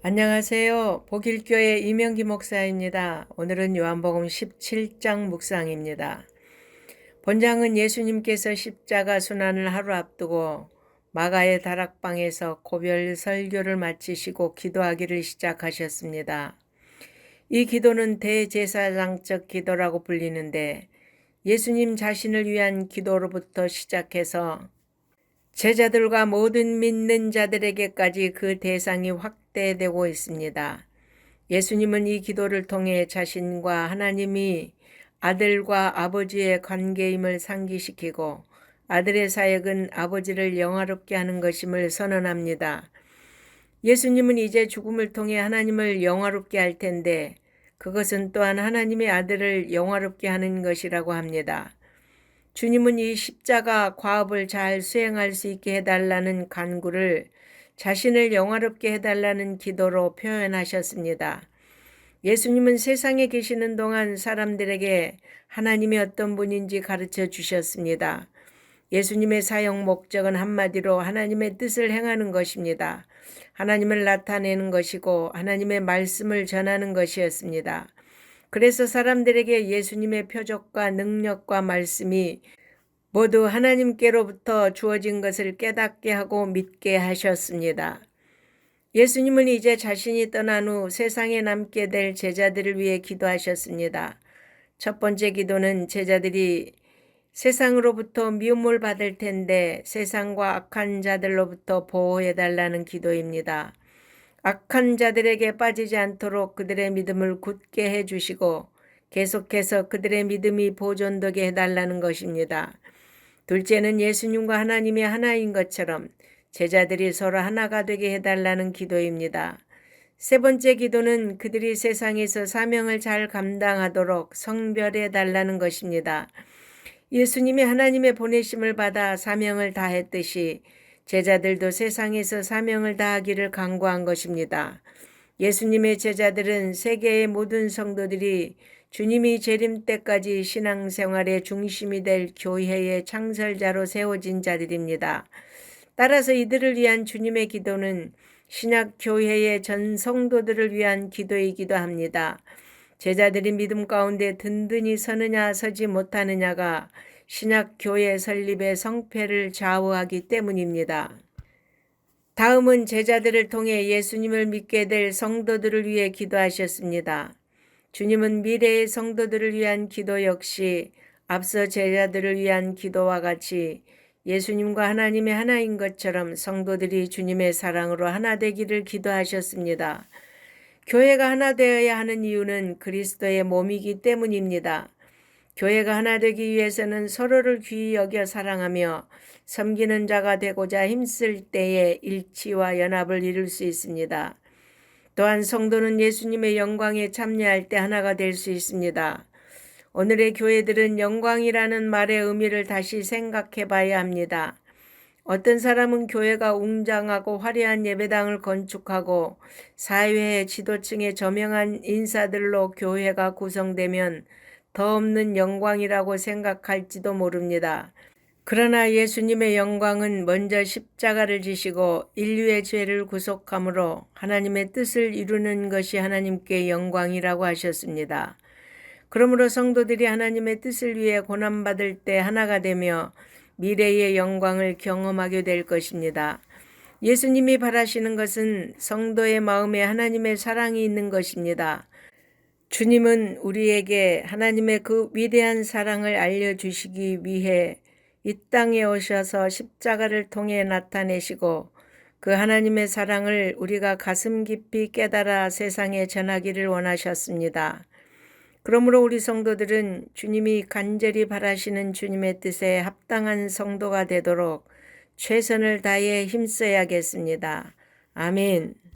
안녕하세요. 복일교회 이명기 목사입니다. 오늘은 요한복음 17장 묵상입니다. 본장은 예수님께서 십자가 순환을 하루 앞두고 마가의 다락방에서 고별 설교를 마치시고 기도하기를 시작하셨습니다. 이 기도는 대제사장적 기도라고 불리는데 예수님 자신을 위한 기도로부터 시작해서 제자들과 모든 믿는 자들에게까지 그 대상이 확대되고 있습니다. 예수님은 이 기도를 통해 자신과 하나님이 아들과 아버지의 관계임을 상기시키고 아들의 사역은 아버지를 영화롭게 하는 것임을 선언합니다. 예수님은 이제 죽음을 통해 하나님을 영화롭게 할 텐데 그것은 또한 하나님의 아들을 영화롭게 하는 것이라고 합니다. 주님은 이 십자가 과업을 잘 수행할 수 있게 해달라는 간구를 자신을 영화롭게 해달라는 기도로 표현하셨습니다. 예수님은 세상에 계시는 동안 사람들에게 하나님이 어떤 분인지 가르쳐 주셨습니다. 예수님의 사역 목적은 한마디로 하나님의 뜻을 행하는 것입니다. 하나님을 나타내는 것이고 하나님의 말씀을 전하는 것이었습니다. 그래서 사람들에게 예수님의 표적과 능력과 말씀이 모두 하나님께로부터 주어진 것을 깨닫게 하고 믿게 하셨습니다. 예수님은 이제 자신이 떠난 후 세상에 남게 될 제자들을 위해 기도하셨습니다. 첫 번째 기도는 제자들이 세상으로부터 미움을 받을 텐데 세상과 악한 자들로부터 보호해달라는 기도입니다. 악한 자들에게 빠지지 않도록 그들의 믿음을 굳게 해주시고 계속해서 그들의 믿음이 보존되게 해달라는 것입니다. 둘째는 예수님과 하나님이 하나인 것처럼 제자들이 서로 하나가 되게 해달라는 기도입니다. 세 번째 기도는 그들이 세상에서 사명을 잘 감당하도록 성별해달라는 것입니다. 예수님이 하나님의 보내심을 받아 사명을 다했듯이 제자들도 세상에서 사명을 다하기를 간구한 것입니다. 예수님의 제자들은 세계의 모든 성도들이 주님이 재림 때까지 신앙생활의 중심이 될 교회의 창설자로 세워진 자들입니다. 따라서 이들을 위한 주님의 기도는 신약 교회의 전 성도들을 위한 기도이기도 합니다. 제자들이 믿음 가운데 든든히 서느냐 서지 못하느냐가 신약 교회 설립의 성패를 좌우하기 때문입니다. 다음은 제자들을 통해 예수님을 믿게 될 성도들을 위해 기도하셨습니다. 주님은 미래의 성도들을 위한 기도 역시 앞서 제자들을 위한 기도와 같이 예수님과 하나님의 하나인 것처럼 성도들이 주님의 사랑으로 하나 되기를 기도하셨습니다. 교회가 하나 되어야 하는 이유는 그리스도의 몸이기 때문입니다. 교회가 하나 되기 위해서는 서로를 귀히 여겨 사랑하며 섬기는 자가 되고자 힘쓸 때에 일치와 연합을 이룰 수 있습니다. 또한 성도는 예수님의 영광에 참여할 때 하나가 될 수 있습니다. 오늘의 교회들은 영광이라는 말의 의미를 다시 생각해 봐야 합니다. 어떤 사람은 교회가 웅장하고 화려한 예배당을 건축하고 사회의 지도층의 저명한 인사들로 교회가 구성되면 더 없는 영광이라고 생각할지도 모릅니다. 그러나 예수님의 영광은 먼저 십자가를 지시고 인류의 죄를 구속함으로 하나님의 뜻을 이루는 것이 하나님께 영광이라고 하셨습니다. 그러므로 성도들이 하나님의 뜻을 위해 고난받을 때 하나가 되며 미래의 영광을 경험하게 될 것입니다. 예수님이 바라시는 것은 성도의 마음에 하나님의 사랑이 있는 것입니다. 주님은 우리에게 하나님의 그 위대한 사랑을 알려주시기 위해 이 땅에 오셔서 십자가를 통해 나타내시고 그 하나님의 사랑을 우리가 가슴 깊이 깨달아 세상에 전하기를 원하셨습니다. 그러므로 우리 성도들은 주님이 간절히 바라시는 주님의 뜻에 합당한 성도가 되도록 최선을 다해 힘써야겠습니다. 아멘.